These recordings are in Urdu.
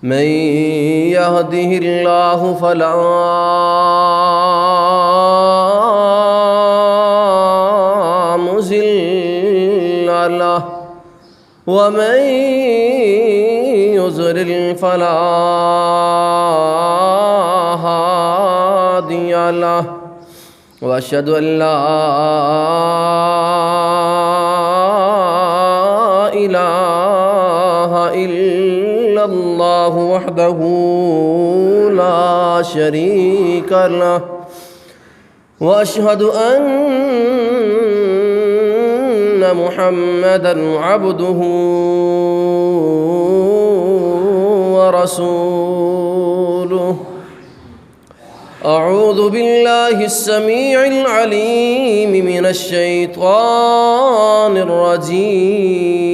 من يهده الله فلا مضل له ومن يضلل فلا هادي له وأشهد أن لا إله إلا الله وحده لا شريك له وأشهد أن محمدًا عبده ورسوله. أعوذ بالله السميع العليم من الشيطان الرجيم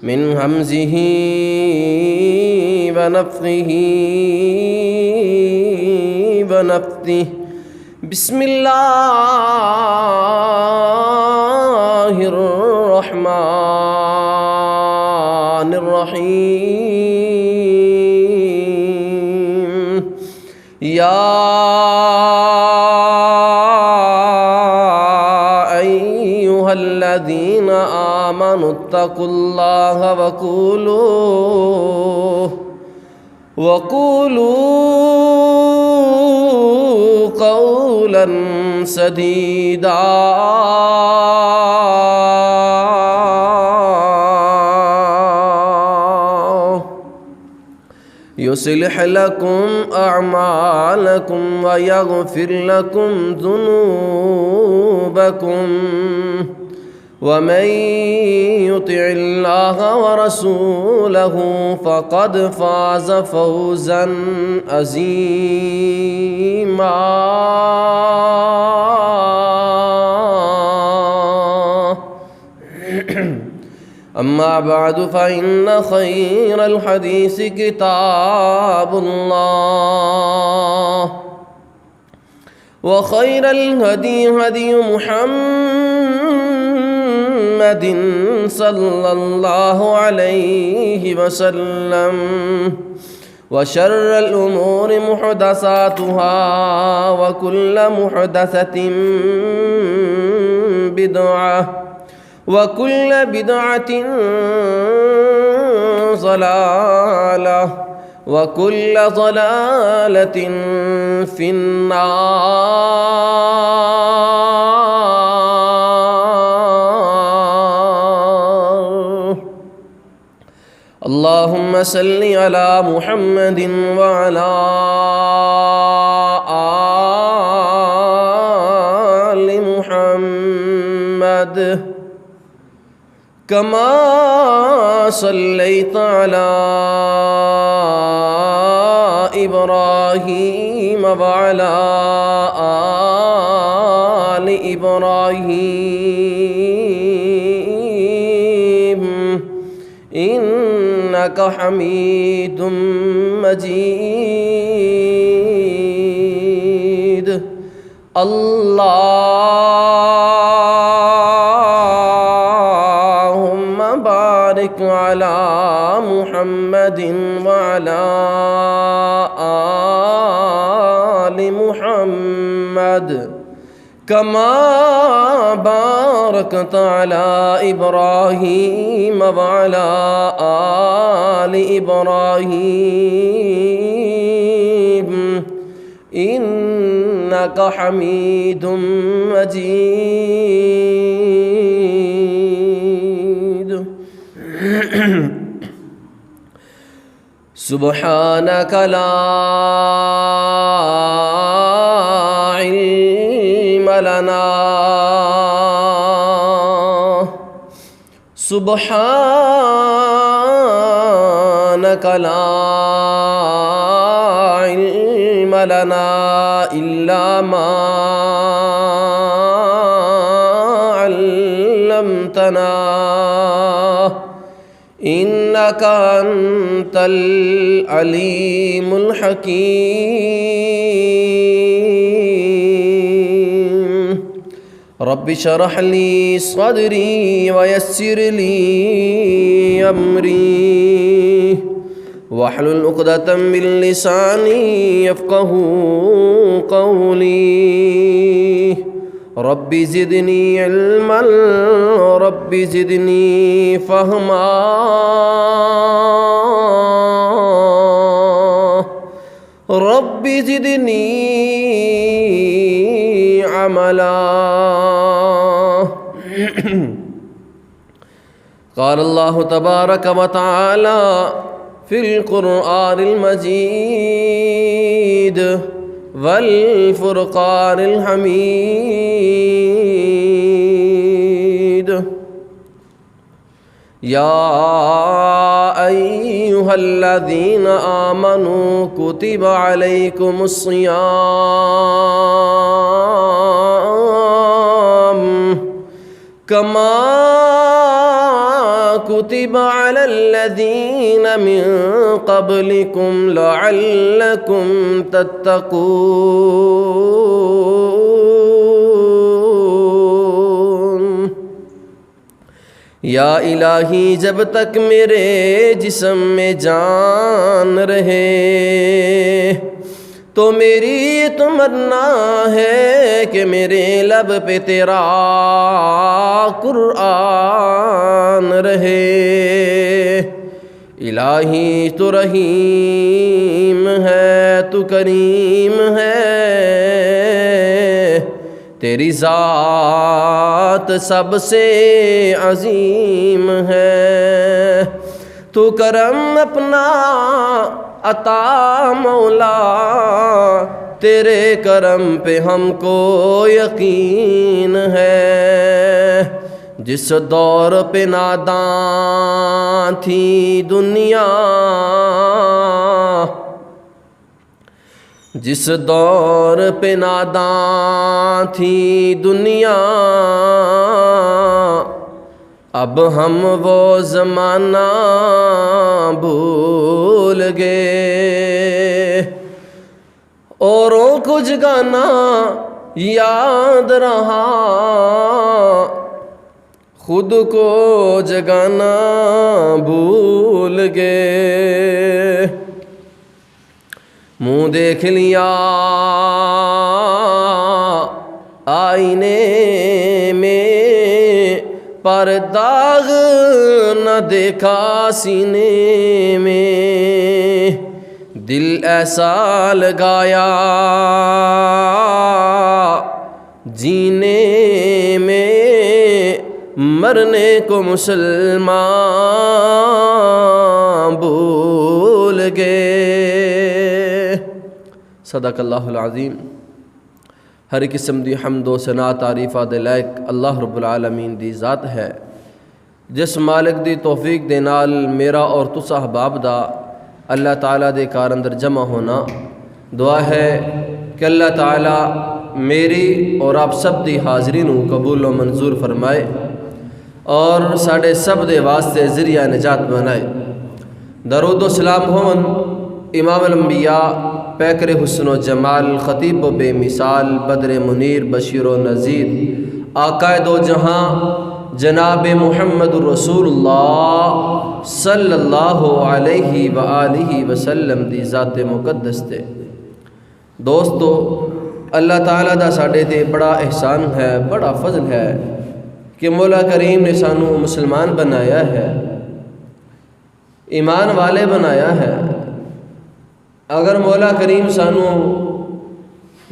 من همزه ونفخه ونفثه. بسم الله الرحمن الرحيم. يا أيها الذين آمنوا اتقوا الله وقولوا قولا سديدا يصلح لكم أعمالكم ويغفر لكم ذنوبكم ومن يطع الله ورسوله فقد فاز فوزا عظيما. أما بعد فإن خير الحديث كتاب الله وخير الهدي هدي محمد صلى الله عليه وسلم وشر الأمور محدثاتها وكل محدثة بدعة وكل بدعة ضلالة وكل ضلالة في النار. اللهم صل على محمد وعلى آل محمد كما صليت على إبراهيم وعلى آل إبراهيم إنك حميد مجيد. بارك على محمد وعلى آل محمد كما باركت على إبراهيم وعلى آل إبراهيم إنك حميد مجيد. سبحانك لا علم لنا سبحانك لا علم لنا إلا ما علمتنا إنك أنت العليم الحكيم. رب اشرح لي صدري ويسر لي أمري واحلل عقدة من لساني يفقهوا قولي رب زدني علما رب زدني فهما رب زدني عملا قال الله تبارك وتعالى في القرآن المجيد والفرقان الحميد يا أيها الذين آمنوا كتب عليكم الصيام كما كتب على الذين من قبلكم لعلكم تتقون یا الہی جب تک میرے جسم میں جان رہے تو میری تمنا ہے کہ میرے لب پہ تیرا قرآن رہے الہی تو رحیم ہے تو کریم ہے تیری ذات سب سے عظیم ہے تو کرم اپنا عطا مولا تیرے کرم پہ ہم کو یقین ہے جس دور پہ نادان تھی دنیا جس دور پہ نادان تھی دنیا اب ہم وہ زمانہ بھول گئے اوروں کو جگانا یاد رہا خود کو جگانا بھول گئے منہ دیکھ لیا آئینے میں پر داغ نہ دیکھا سینے میں دل ایسا لگایا جینے میں مرنے کو مسلمان بھول گئے صدق اللہ العظیم ہر قسم دی حمد و ثنا تعریفہ دے لائق اللہ رب العالمین دی ذات ہے جس مالک دی توفیق دے نال میرا اور تسا احباب دا اللہ تعالیٰ دے کار اندر جمع ہونا دعا ہے کہ اللہ تعالیٰ میری اور آپ سب دی حاضرین قبول و منظور فرمائے اور ساڑھے سب دے واسطے ذریعہ نجات بنائے درود و سلام ہون امام الانبیاء پیکر حسن و جمال خطیب و بے مثال بدر منیر بشیر و نذیر آقا دو جہاں جناب محمد رسول اللہ صلی اللہ علیہ وآلہ وسلم دی ذات مقدس تے دوستو اللہ تعالیٰ دا ساڑھے تے بڑا احسان ہے بڑا فضل ہے کہ مولا کریم نے سانو مسلمان بنایا ہے ایمان والے بنایا ہے اگر مولا کریم سانو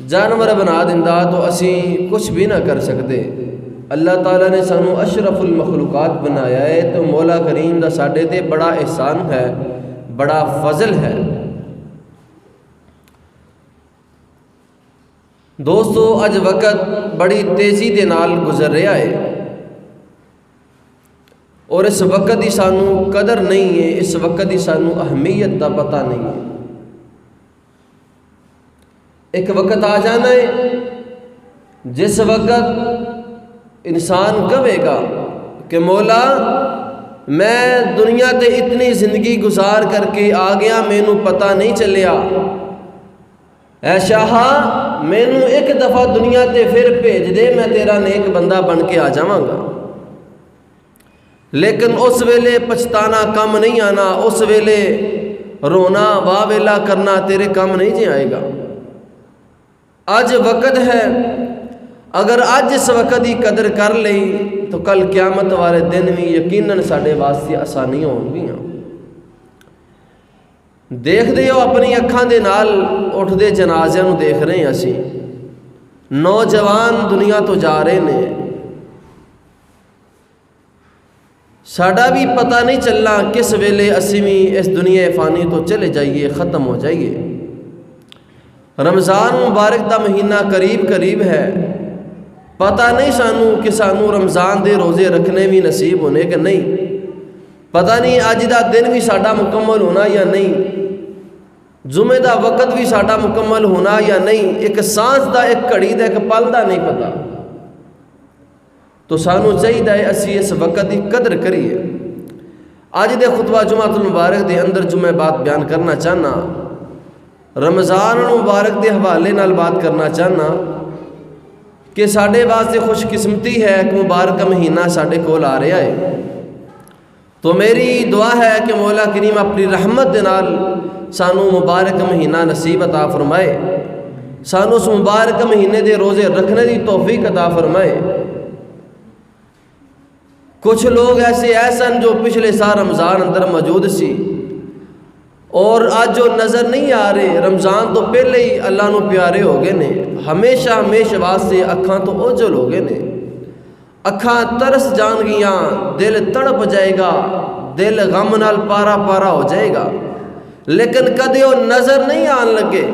جانور بنا دیندا تو اسی کچھ بھی نہ کر سکتے اللہ تعالیٰ نے سانو اشرف المخلوقات بنایا ہے تو مولا کریم دا ساڈے تے بڑا احسان ہے بڑا فضل ہے دوستو اج وقت بڑی تیزی دے نال گزر رہا ہے اور اس وقت دی سانو قدر نہیں ہے اس وقت دی سانو اہمیت دا پتہ نہیں ہے ایک وقت آ جانا ہے جس وقت انسان کہے گا کہ مولا میں دنیا تے اتنی زندگی گزار کر کے آ گیا مینوں پتہ نہیں چلیا اے شاہا مینوں ایک دفعہ دنیا تے پھر بھیج دے، میں تیرا نیک بندہ بن کے آ جاواں گا، لیکن اس ویلے پچھتانا کم نہیں آنا، اس ویلے رونا واہ ویلا کرنا تیرے کم نہیں جی آئے گا۔ اج وقت ہے، اگر اج اس وقت کی قدر کر لئی تو کل قیامت والے دن بھی یقیناً ساڈے واسطے آسانی ہون گیاں۔ دیکھ دے ہو اپنی اکھاں دے نال اٹھ دے جنازے نو دیکھ رہے ہیں، اسی نوجوان دنیا تو جا رہے نے، ساڈا بھی پتہ نہیں چلنا کس ویلے اسی بھی اس دنیا فانی تو چلے جائیے، ختم ہو جائیے۔ رمضان مبارک دا مہینہ قریب قریب ہے، پتہ نہیں سانو کہ سانو رمضان دے روزے رکھنے بھی نصیب ہونے کہ نہیں، پتہ نہیں اج دا دن بھی ساڈا مکمل ہونا یا نہیں، جمعے دا وقت بھی ساڈا مکمل ہونا یا نہیں، ایک سانس دا، ایک گھڑی دا، ایک پل دا نہیں پتہ۔ تو سانو چاہیے اسی اس وقت کی قدر کریے۔ اج دے خطبہ جمعہ المبارک دے اندر جو میں بات بیان کرنا چاہنا، رمضان مبارک دے حوالے نال بات کرنا چاہنا کہ ساڈے واسطے خوش قسمتی ہے کہ مبارک مہینہ ساڈے کول آ رہا ہے۔ تو میری دعا ہے کہ مولا کریم اپنی رحمت دے نال سانو مبارک مہینہ نصیب عطا فرمائے، سانو اس مبارک مہینے دے روزے رکھنے دی توفیق عطا فرمائے۔ کچھ لوگ ایسے سن جو پچھلے سال رمضان اندر موجود سی اور آج جو نظر نہیں آ رہے، رمضان تو پہلے ہی اللہ نو پیارے ہو گئے نے، ہمیشہ ہمیشہ واسطے اکھاں تو اوجل ہو گئے نے، اکھاں ترس جان گیاں، دل تڑپ جائے گا، دل غم نال پارا پارا ہو جائے گا، لیکن کدے وہ نظر نہیں آن لگے۔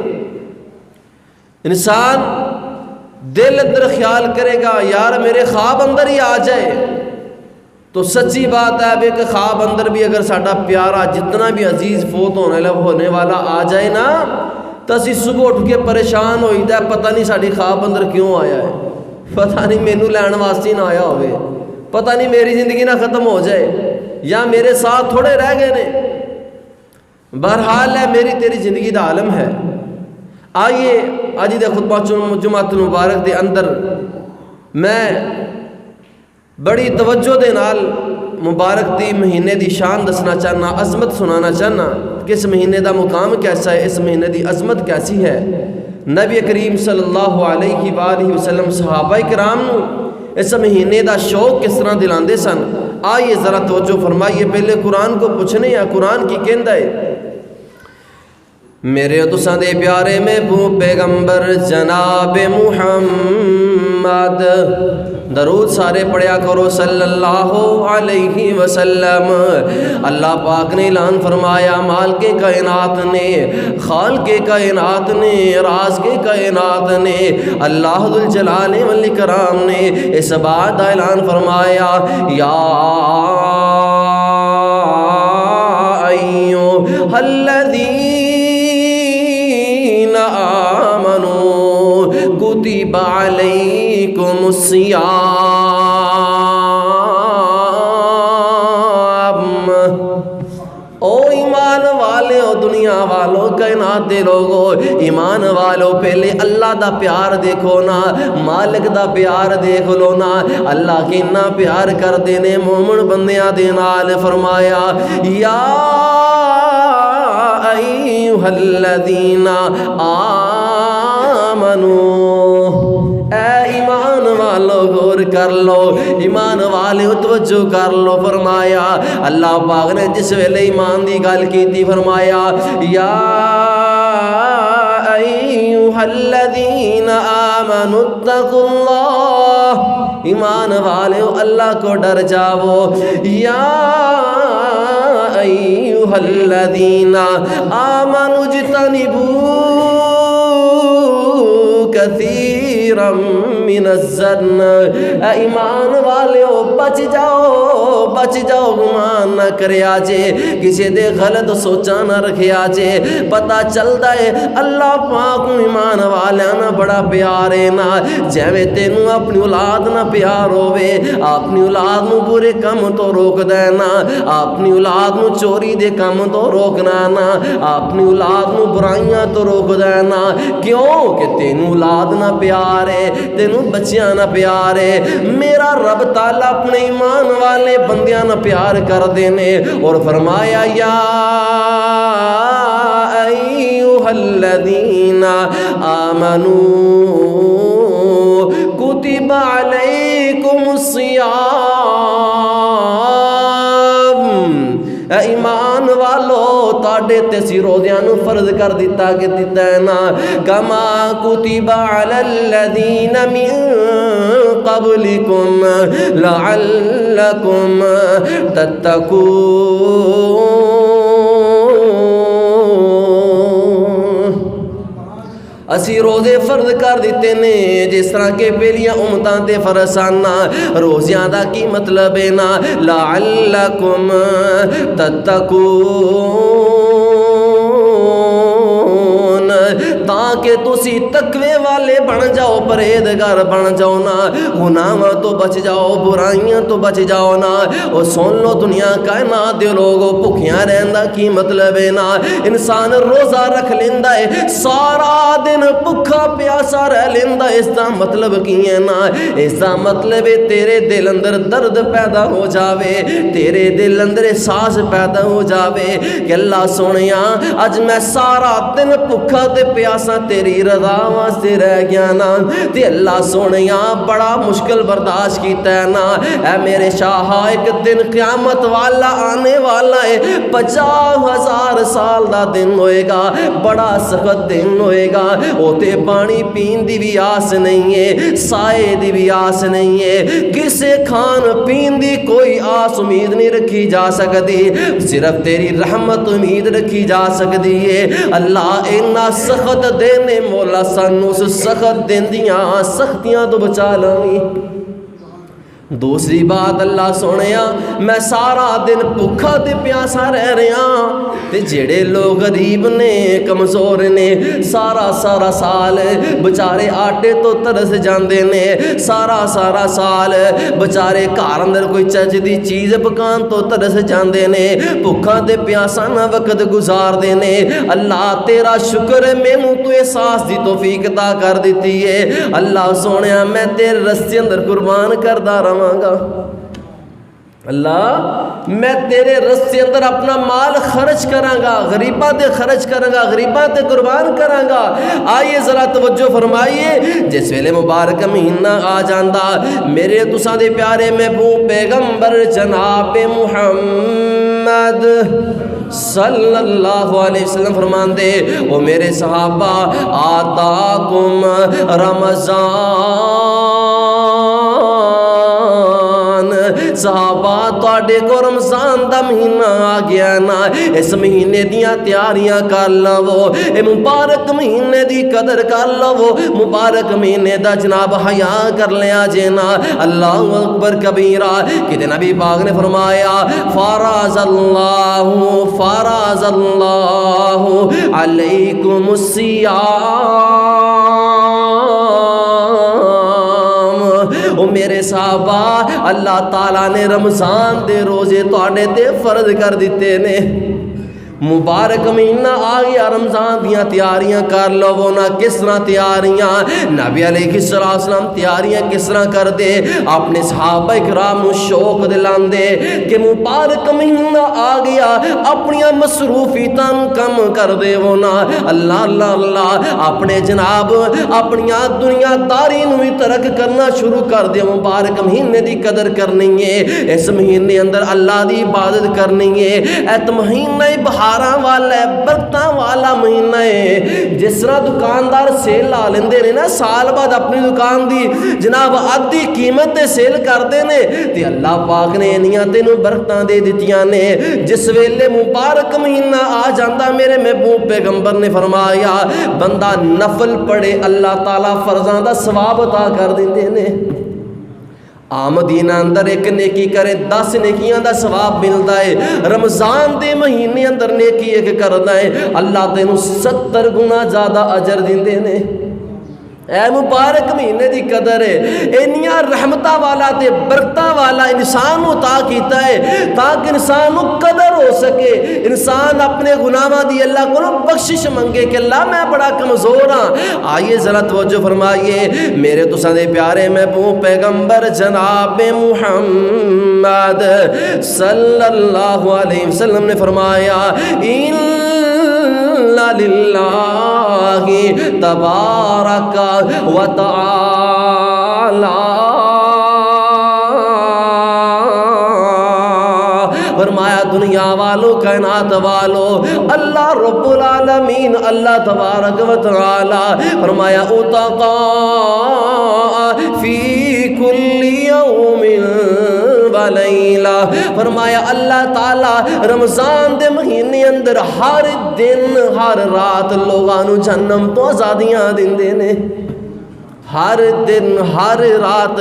انسان دل اندر خیال کرے گا یار میرے خواب اندر ہی آ جائے، تو سچی بات ہے کہ خواب اندر بھی اگر ساڈا پیارا جتنا بھی عزیز فوت ہونے والا آ جائے نا، تو اسی صبح اٹھ کے پریشان ہو جاتا ہے، پتہ نہیں ساڈی خواب اندر کیوں آیا ہے، پتہ نہیں مینوں لین واسطے نہ آیا ہوئے، پتہ نہیں میری زندگی نہ ختم ہو جائے، یا میرے ساتھ تھوڑے رہ گئے نے۔ بہرحال ہے میری تیری زندگی دا عالم ہے۔ آئیے اج دے خطبہ جمعہ المبارک دے اندر میں بڑی توجہ دے نال مبارک دی مہینے دی شان دسنا چاہنا، عظمت سنانا چاہنا کہ اس مہینے دا مقام کیسا ہے، اس مہینے دی عظمت کیسی ہے۔ نبی کریم صلی اللہ علیہ وآلہ وسلم صحابہ کرام نو اس مہینے دا شوق کس طرح دلاندے سن، آئیے ذرا توجہ فرمائیے۔ پہلے قرآن کو پوچھنے ہیں، قرآن کی کہندا ہے میرے تساں دے پیارے محبوب پیغمبر جناب محمد، درود سارے پڑھیا کرو صلی اللہ علیہ وسلم۔ اللہ پاک نے اعلان فرمایا، مالک کائنات نے، خالق کائنات نے، راز کے کائنات نے، اللہ ذوالجلال والاکرام نے اس بات کا اعلان فرمایا، یا ایھا الذین آمنوا کتب علیکم الصیام، او ایمان والے، او دنیا والو، کائنات دے لوگو، ایمان والو پہلے اللہ دا پیار دیکھو نا، مالک دا پیار دیکھ لو نا، اللہ کتنا پیار کر دینے مومن بندیاں دے نال۔ فرمایا یا ایھا الذین آمنو، اے ایمان والو غور کر لو، ایمان والے توجہ کر لو۔ فرمایا اللہ پاک نے جس ویلے ایمان دی گل کیتی، فرمایا یا ایھا الذین آمنوا اتقوا اللہ، ایمان والے اللہ کو ڈر جاؤ، یا ایھا الذین آمنوا اجتنبوا کثیر كثيرا من الظن اے ایمان والو بچ جاؤ گمان نہ کریا جے کسی دے غلط سوچا نہ رکھیا جے پتہ چلدا ہے اللہ پاک ایمان والیاں نہ بڑا پیار ہے نا جویں تینوں اپنی اولاد نہ پیار ہوے اپنی اولاد نو برے کم تو روک دینا اپنی اولاد نو چوری دے کم تو روکنا نا اپنی اولاد نو برائیاں تو روک دینا کیوں کہ تینوں اولاد نہ پیار ہے تینوں بچیاں نہ پیار ہے میرا رب تعالیٰ اپنے ایمان والے بندیاں نہ پیار کر دینے اور فرمایا یا ایھا الذین آمنوا کتب علیکم الصیام اے ایمان والو تاڑے تیسی روزیاں نو فرض کر دیتا کہ دیتا ہے نا کما کتب علی الذین من قبلکم لعلکم تتقون اسی روزے فرض کر دیتے نے جس طرح کے پہلیاں امتاں تے فرض آنا روزیاں دا کی مطلب ہے نا لعلکم تتقون تاکہ تسی تقوی والے بن جاؤ پرہیزگار بن جاؤ نا گناہاں تو بچ جاؤ برائیاں تو بچ جاؤ نا اور سن لو دنیا کائنات دے لوگوں بھکھیاں رہندا کی مطلب ہے نا انسان روزہ رکھ لیندا ہے سارا دن بھکھا پیاسا رہ لیندا اس دا مطلب کی ہے نا اس دا مطلب ہے تیرے دل اندر درد پیدا ہو جاوے تیرے دل اندر احساس پیدا ہو جاوے کہ اللہ سونیا اج میں سارا دن بھکھا تے پیاسا تیری رضا واسطے رہ گیا نا تے اللہ سونیا بڑا مشکل برداشت کیتا ہے نا اے میرے شاہ ایک دن قیامت والا آنے والا ہے 50,000 سال دا دن ہوئے گا بڑا سخت دن ہوئے گا اوتے پانی پین دی بھی آس نہیں ہے سائے دی بھی آس نہیں ہے کسے کھان پین دی کوئی آس امید نہیں رکھی جا سکتی صرف تیری رحمت امید رکھی جا سکتی ہے اللہ اینا سخت دینے مولا سانو اس سخت دین دیاں سختیاں تو بچا لاویں دوسری بات اللہ سونیا میں سارا دن بھکھا تے پیاسا رہ رہا تے جڑے لوگ غریب نے کمزور نے سارا سال بچارے آٹے تو ترس جاندے نے سارا سال بچارے گھر اندر کوئی چج دی چیز پکان تو ترس جاندے نے بھکھا تے پیاسا نہ وقت گزار دے نے اللہ تیرا شکر ہے مینوں تو احساس دی توفیق عطا کر دیتی ہے اللہ سونیا میں تیرے رستے اندر قربان کردا رہاں اللہ میں تیرے رستے اندر اپنا مال خرچ کراں گا غریباں تے خرچ کراں گا غریباں تے قربان کراں گا آئیے ذرا توجہ فرمائیے جس ویلے مبارک مہینہ آ جاندا میرے تساں دے پیارے محبوب پیغمبر جناب محمد صلی اللہ علیہ وسلم فرماندے او میرے صحابہ آتاکم رمضان صحابہ تواڈے کو رمضان دا مہینہ آ گیا نا اس مہینے دیاں تیاریاں کر لو اے مبارک مہینے دی قدر کر لو مبارک مہینے دا جناب حیا کر لیا جے نا اللہ اکبر کبیرہ کہ نبی پاک نے فرمایا فرض اللہ علیکم الصیام او میرے صحابہ اللہ تعالیٰ نے رمضان دے روزے تواڈے تے فرض کر دیتے نے مبارک مہینہ آ گیا رمضان دیاں تیاریاں کر لو نا کس طرح تیاریاں نبی علیہ السلام تیاریاں کس طرح کر دے اپنے صحابہ اکرام شوق دلاندے کہ مبارک مہینہ آ گیا اپنی مصروفیتاں کم کر دے وہ نا اللہ اپنے جناب اپنی دنیا داری نو ترک کرنا شروع کر دے مبارک مہینے دی قدر کرنی ہے اس مہینے اندر اللہ دی عبادت کرنی ہے ایت مہینہ بہار بہاراں والا ہے، برکتاں والا مہینہ ہے۔ جس طرح دکاندار سیل لا لیندے نے نا سال بعد اپنی دکان دی جناب آدھی قیمت تے سیل کردے نے، تے اللہ پاک نے انیاں تینوں برکتاں دے دتیاں نے۔ جس ویلے مبارک مہینہ آ جاندا میرے محبوب پیغمبر نے فرمایا بندہ نفل پڑھے اللہ تعالیٰ فرضاں دا ثواب عطا کر دیندے نے۔ مدینہ اندر ایک نیکی کرے 10 نیکیاں دا ثواب ملتا ہے۔ رمضان دے مہینے اندر نیکی ایک کرنا ہے اللہ تینوں 70 گنا زیادہ اجر دیندے نے۔ اے مبارک مہینے دی قدر ہے، انیاں رحمتہ والا تے برکتہ والا انسان عطا کیتا ہے تاکہ انسان کو قدر ہو سکے، انسان اپنے گناہاں دی اللہ کو بخشش منگے کہ اللہ میں بڑا کمزور ہاں۔ آئیے ذرا توجہ فرمائیے، میرے تساں دے پیارے محبوب پیغمبر جناب محمد صلی اللہ علیہ وسلم نے فرمایا للہ تبارک و تعالی، فرمایا دنیا والو کائنات والو اللہ رب العالمین اللہ تبارک و تعالی فرمایا اتقا فی کل یوم ولیلہ، فرمایا اللہ تعالی رمضان دے مہینے اندر ہر دن ہر رات لوگاں نو جہنم تو آزادیاں دیندے نے۔ ہر دن ہر رات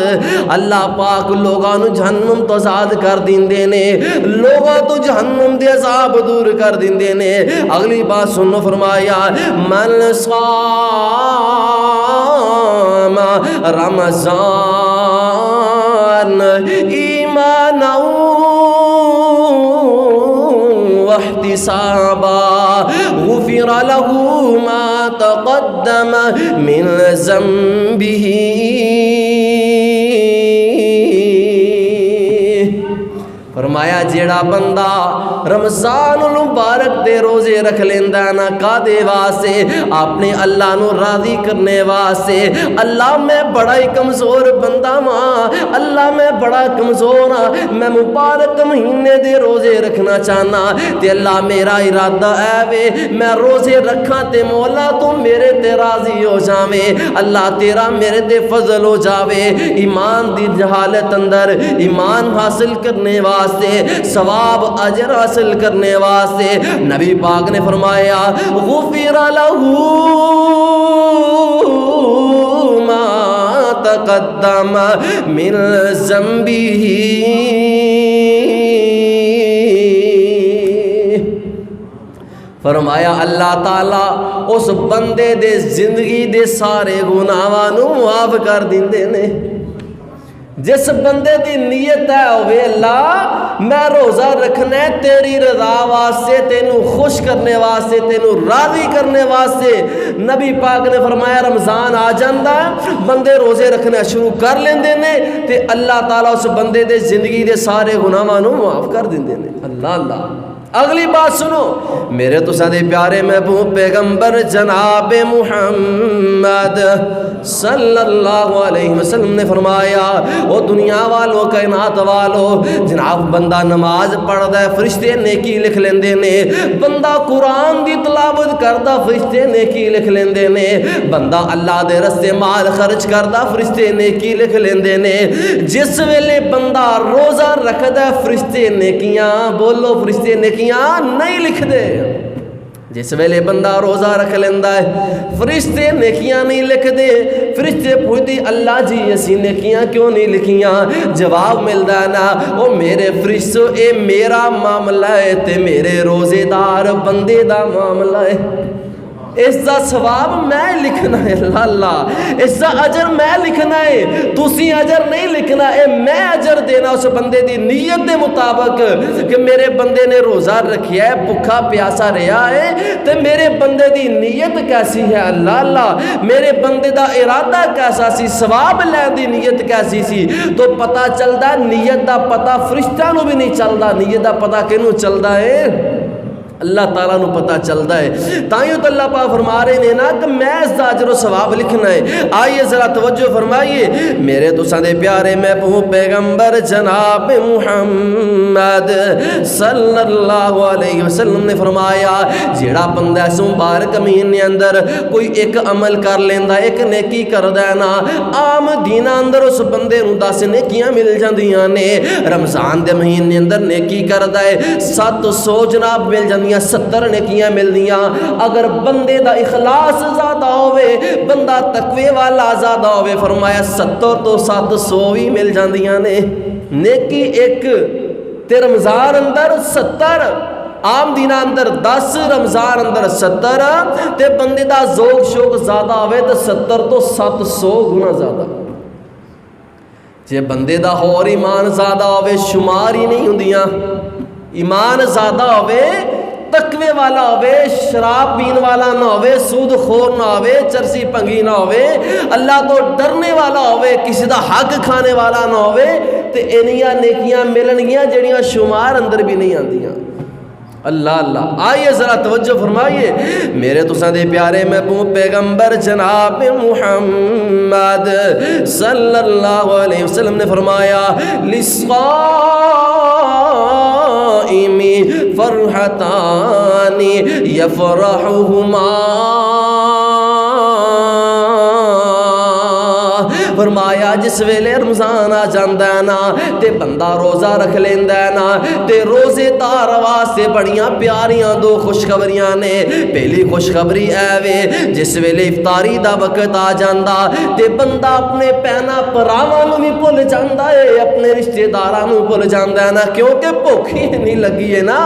اللہ پاک لوگاں نو جہنم تو آزاد کر دیندے نے، لوگاں تو جہنم دے عذاب دور کر دیندے نے۔ اگلی بات سنو، فرمایا من صام رمضان ایمانا واحتسابا غفر له ما تقدم من ذنبه۔ فرمایا جیڑا بندہ رمضان المبارک دے روزے رکھ لیندہ نا کادے واسے اپنے اللہ نو راضی کرنے واسے، اللہ میں بڑا ہی کمزور بندہ ماں، اللہ میں بڑا کمزور ہاں، میں مبارک مہینے دے روزے رکھنا چاہنا تے اللہ میرا ارادہ ہے وے میں روزے رکھاں تے مولا تو میرے تے راضی ہو جاوے، اللہ تیرا میرے تے فضل ہو جاوے۔ ایمان دی جہالت اندر ایمان حاصل کرنے واسے، ثواب اجر حاصل کرنے واسطے نبی پاک نے فرمایا غفر له ما تقدم من ذنبه، فرمایا اللہ تعالیٰ اس بندے دے زندگی دے سارے گناہاں نو معاف کر دیندے نے۔ جس بندے دی نیت ہے ہوئے اللہ میں روزہ رکھنا ہے تیری رضا واسطے، تینوں خوش کرنے واسطے، تینوں راضی کرنے واسطے، نبی پاک نے فرمایا رمضان آ جاندہ ہے بندے روزے رکھنا شروع کر لیندے نے تے اللہ تعالیٰ اس بندے دے زندگی دے سارے گناہاں نو معاف کر دیندے نے۔ اللہ اللہ۔ اگلی بات سنو، میرے تو سادے پیارے محبوب پیغمبر جناب محمد صلی اللہ علیہ وسلم نے فرمایا او دنیا والو کائنات والو، جناب بندہ نماز پڑھدا ہے فرشتے نیکی لکھ لیندے نے، بندہ قرآن دی تلاوت کردا فرشتے نیکی لکھ لیندے نے، بندہ اللہ دے رستے مال خرچ کردا فرشتے نیکی لکھ لیندے نے، جس ویلے بندہ روزہ رکھدا ہے فرشتے نیکیاں، بولو فرشتے نیکیاں نہیں لکھ دے۔ جس ویلے بندہ روزہ رکھ لیندہ ہے فرشتے نیکیاں نہیں لکھ دے، فرشتے پوچھتے اللہ جی اسی نیکیاں کیوں نہیں لکھیاں؟ جواب ملدا نا او میرے فرشتو اے میرا معاملہ ہے تے میرے روزے دار بندے دا معاملہ ہے، اس دا ثواب میں لکھنا ہے، اللہ اللہ اس دا اجر میں لکھنا ہے، تسی اجر نہیں لکھنا، اے میں اجر دینا اس بندے دی نیت دے مطابق کہ میرے بندے نے روزہ رکھیا ہے بھکھا پیاسا رہا ہے تے میرے بندے دی نیت کیسی ہے، اللہ اللہ میرے بندے دا ارادہ کیسا سی، ثواب لین دی نیت کیسی سی، تو پتہ چلدا نیت دا پتہ فرشتہ نو بھی نہیں چلدا، نیت دا پتہ کینوں چلدا ہے؟ اللہ تعالیٰ نو پتہ چلتا ہے، تائیوں تو اللہ پاک فرما رہے ہیں نا کہ میں اس دا اجر و ثواب لکھنا ہے۔ آئیے ذرا توجہ فرمائیے، میرے تساں دے پیارے محبوب پیغمبر جناب محمد صلی اللہ علیہ وسلم نے فرمایا جیڑا بندہ اس مبارک مہینے اندر کوئی ایک عمل کر لیندا، ایک نیکی کردا ہے نا، عام دیناں اندر اس بندے نو 10 نیکیاں مل جاندیاں نے۔ رمضان دے مہینے اندر نیکی کردا ہے 700 جناب مل جاندیاں، 70 نیکیاں ملدیاں۔ اگر بندے دا اخلاص زیادہ ہوئے، بندہ تقوی والا زیادہ ہوئے، فرمایا 70 تو 700 بھی مل جاندیاں نے۔ نیکی ایک تے رمضان اندر 70، عام دینہ اندر 10، رمضان اندر 70، تے بندے دا ذوق شوق زیادہ ہوئے تو 70 تو 700 گنا زیادہ۔ جے بندے دا اور ایمان زیادہ ہوئے شمار ہی نہیں ہوندیاں۔ ایمان زیادہ ہوئے، تقوی والا ہوئے، شراب پین والا نہ ہوئے، سود خور نہ ہوئے، چرسی پنگی نہ ہوئے، اللہ تو ڈرنے والا ہوئے، کسی دا حق کھانے والا نہ ہوئے، تے انہیاں نیکیاں ملن گیاں جڑیاں شمار اندر بھی نہیں آندیاں۔ اللہ اللہ، آئیے ذرا توجہ فرمائیے، میرے تساں دے پیارے محبوب پیغمبر جناب محمد صلی اللہ علیہ وسلم نے فرمایا للصائم فرحتان یفرحہما، فرمایا جس ویلے رمضان آ جاندہ ہے نا تے بندہ روزہ رکھ لیندہ ہے نا، تے روزے دار واسطے بڑیاں پیاریاں دو خوشخبریاں نے۔ پہلی خوشخبری اے وے جس ویلے افطاری دا وقت آ جاندہ تے بندہ اپنے پینا پراواں نو بھی بھول جاندہ ہے، اپنے رشتہ داراں نو بھول جاندہ ہے نا، کیونکہ بھوک ہی نہیں لگی ہے نا،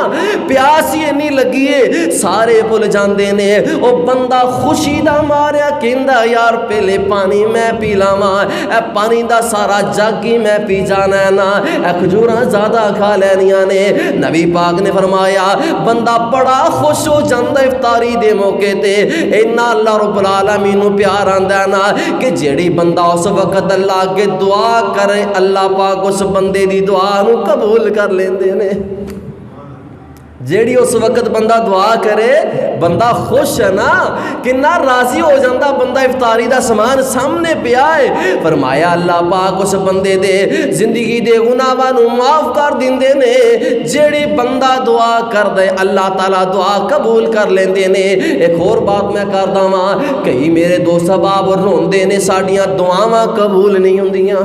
پیاس ہی نہیں لگی ہے، سارے بھول جاندے نے۔ او بندہ خوشی دا ماریا کہندا یار پہلے پانی میں پی لاواں، اے پانی دا سارا جگ ہی میں پی جانا ہے نا، اے کھجوراں زیادہ کھا لینیاں نے۔ نبی پاک نے فرمایا بندہ بڑا خوش ہو جاندہ افطاری دے موقع تے، اینا اللہ رب العالمین نو پیار آندا ہے نا کہ جیڑی بندہ اس وقت اللہ کے دعا کرے اللہ پاک اس بندے دی دعا نو قبول کر لیندے نے۔ جیڑی اس وقت بندہ دعا کرے بندہ خوش ہے نا، کنا راضی ہو جاندہ بندہ افطاری دا سامان سامنے پہ آئے۔ فرمایا اللہ پاک اس بندے دے زندگی دے گناہاں نو معاف کر دیندے نے۔ جیڑی بندہ دعا کر دے اللہ تعالیٰ دعا قبول کر لیندے نے۔ ایک اور بات میں کر داواں، کئی میرے دوست احباب روندے نے ساڈیاں دعاواں قبول نہیں ہوندیاں،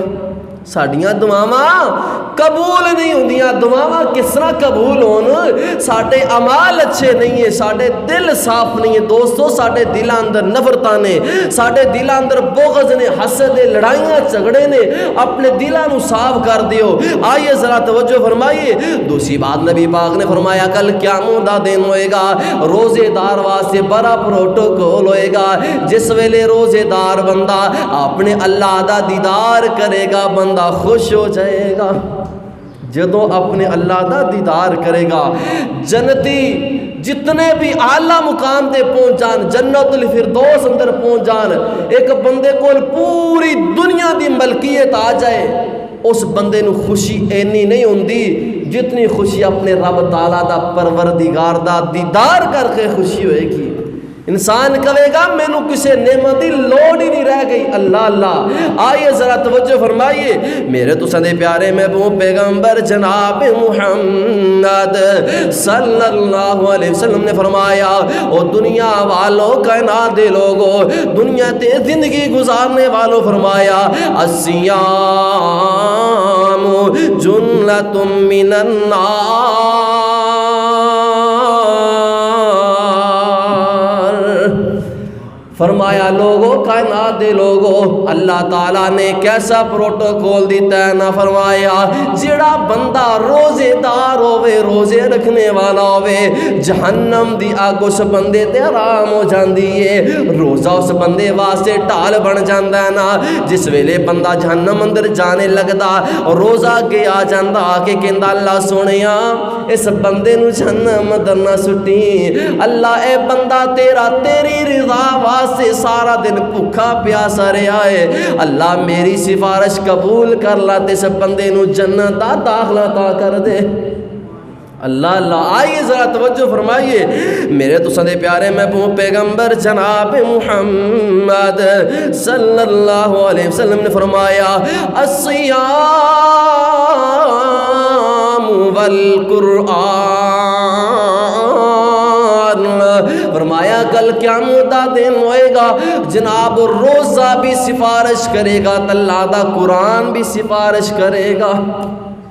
ساڈیاں دعاواں قبول نہیں ہوندیاں۔ دعاواں کس طرح قبول ہون؟ ساڈے اعمال اچھے نہیں ہیں، ساڈے دل صاف نہیں ہیں۔ دوستو ساڈے دل اندر نفرتاں نے، ساڈے دل اندر بغض نے، حسد نے، لڑائیاں جھگڑے نے، اپنے دلاں نو صاف کر دیو۔ آئیے ذرا توجہ فرمائیے، دوسری بات نبی پاک نے فرمایا کل قیامت دا دن ہوئے گا، روزے دار واسطے بڑا پروٹوکول ہوئے گا۔ جس ویلے روزے دار بندہ اپنے اللہ دا دیدار کرے گا بندہ خوش ہو جائے گا۔ جدوں اپنے اللہ دا دیدار کرے گا، جنتی جتنے بھی اعلیٰ مقام تے پہنچ جان، جنت الفردوس اندر پہنچ جان، ایک بندے کو پوری دنیا دی ملکیت آ جائے، اس بندے نو خوشی اینی نہیں ہوندی جتنی خوشی اپنے رب تعالیٰ دا پروردگار دا دیدار کر کے خوشی ہوئے گی۔ انسان کہے گا میں نو کسے نعمت دی لوڑ ہی نہیں رہ گئی۔ اللہ اللہ، آئیے ذرا توجہ فرمائیے، میرے تو سندے پیارے محبوب پیغمبر جناب محمد صلی اللہ علیہ وسلم نے فرمایا او دنیا والوں کائنات دے لوگوں، دنیا تے زندگی گزارنے والوں، فرمایا الصیام جنۃ من النار، فرمایا لوگوں کائنات دے لوگوں، اللہ تعالیٰ نے کیسا پروٹوکول دیتا ہے نا، فرمایا جڑا بندہ روزے دار ہوئے، روزے رکھنے والا ہوئے، جہنم دی آگ اس بندے تے حرام ہو جاندی ہے، روزہ اس بندے واسطے ٹال بن جاندہ ہے نا۔ جس ویلے بندہ جہنم اندر جانے لگدا، روزہ کے آ جاندہ کہ کہندا اللہ سونیا اس بندے نو جہنم اندر نہ سٹی، اللہ اے بندہ تیرا تیری رضا واسطے سے سارا دن بھوکا پیاسا رہا ہے، اللہ میری سفارش قبول کر لا تے اس بندے نو جنت دا داخلہ عطا کر دے۔ اللہ اللہ آئیے ذرا توجہ فرمائیے میرے تو سدے پیارے محبوب پیغمبر جناب محمد صلی اللہ علیہ وسلم نے فرمایا الصیام والقرآن، فرمایا کل قیامت دا دن ہوئے گا جناب روزہ بھی سفارش کرے گا، اللہ دا قرآن بھی سفارش کرے گا۔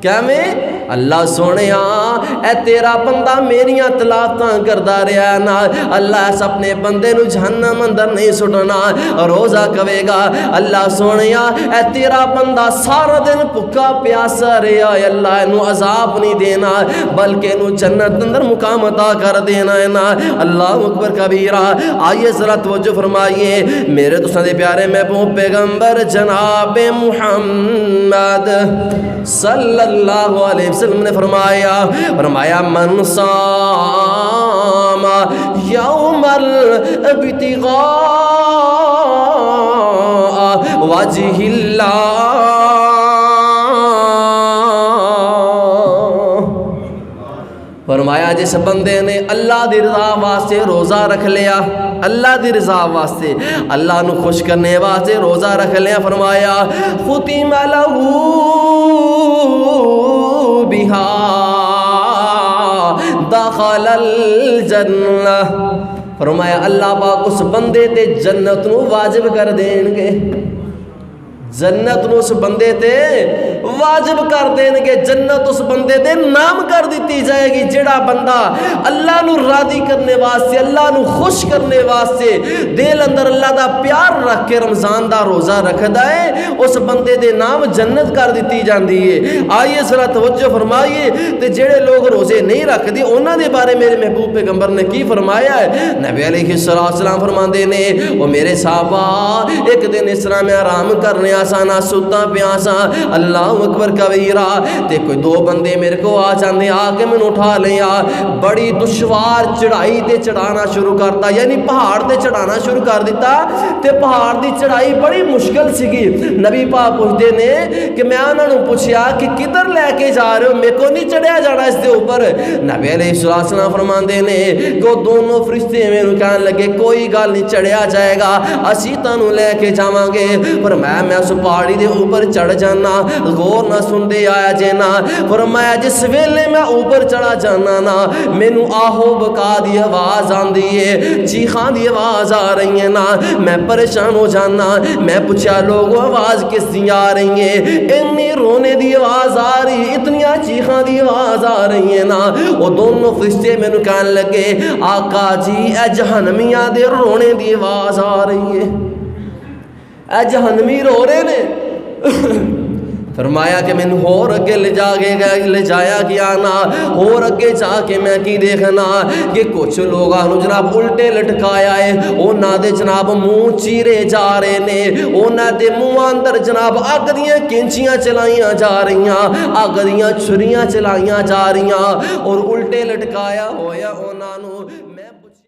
کیا میں اللہ سونے اے تیرا بندہ میریاں تلاوتاں کردا رہا نا، اللہ اس اپنے بندے نو جہنم اندر نہیں سٹنا، روزہ کہے گا اللہ سونے اے تیرا بندہ سارا دن بھکا پیاسا رہا ہے، اللہ نو عذاب نہیں دینا بلکہ نو جنت اندر مقام عطا کر دینا ہے نا۔ اللہ اکبر کبیرہ۔ آئیے ذرا توجہ فرمائیے میرے تو سدے پیارے محبوب پیغمبر جناب محمد صلی اللہ علیہ وسلم نے فرمایا من صام یوم الابتغاء وجہ اللہ، فرمایا جس بندے نے اللہ دی رضا واسطے روزہ رکھ لیا، اللہ دی رضا واسطے اللہ نو خوش کرنے واسطے روزہ رکھ لیا، فرمایا ختم لہ بہا دخل الجنہ، فرمایا اللہ پاک اس بندے تے جنت نو واجب کر دیں گے، جنت نو اس بندے تے واجب کر دیں گے، جنت اس بندے دے نام کر دیتی جائے گی جڑا بندہ اللہ نو راضی کرنے واسطے اللہ نو خوش کرنے واسطے دل اندر اللہ دا پیار رکھ کے رمضان دا روزہ رکھدا ہے، اس بندے دے نام جنت کر دیتی جاندی ہے۔ آئیے ذرا توجہ فرمائیے تے جڑے لوگ روزے نہیں رکھدے انہاں دے بارے میرے محبوب پیغمبر نے کی فرمایا ہے؟ نبی علیہ السلام فرماندے نے او میرے صحابہ ایک دن اس طرح میں آرام کرنے آسانا ستا پیاسا اللہ اکبر کبیرہ تے کوئی دو بندے میرے کو آ جاندے آ کے میں اٹھا لیا، بڑی دشوار چڑھائی تے چڑھانا شروع کرتا، یعنی پہاڑ تے چڑھانا شروع کر دیتا تے پہاڑ دی چڑھائی بڑی مشکل سیگی۔ نبی پاک پوچھتے نے کہ میں انہوں نے پوچھیا کہ کدھر لے کے جا رہے ہو، میرے کو نہیں چڑھیا جانا اس دے اوپر؟ نبی علیہ السلام فرماندے نے کہ دونوں فرشتے میرے کہنے لگے کوئی گل نہیں چڑھیا جائے گا، اسی تانوں لے کے جاواں گے، پر میں اس پہاڑی دے اوپر چڑھ جانا، غور نہ سندے آیا جے نا، فرمایا جس ویلے میں اوپر چڑھا جانا نا مینوں آہو بکا دی آواز آندی ہے، چیخاں دی آواز آ رہی ہے نا، میں پریشان ہو جانا، میں پوچھا لوگوں آواز کس دی آ رہی ہے؟ اتنی رونے دی آواز آ رہی، اتنی چیخاں دی آواز آ رہی ہے نا۔ وہ دونوں فرشتے مینوں کہنے لگے آقا جی اے جہنمیاں دے رونے دی آواز آ رہی ہے، اے جہنمی رو رہے نے۔ فرمایا کہ میں ہور اگے لے جایا گیا نا، ہور اگے جا کے میں کی دیکھنا کہ کچھ لوگاں جناب الٹے لٹکایا ہے، انہاں دے جناب منہ چیرے جا رہے نے، انہاں دے منہ اندر جناب اگ دیاں کینچیاں چلائیاں جا رہیاں، اگ دیاں چھریاں چلائیاں جا رہیاں، اور الٹے لٹکایا ہویا انہاں نو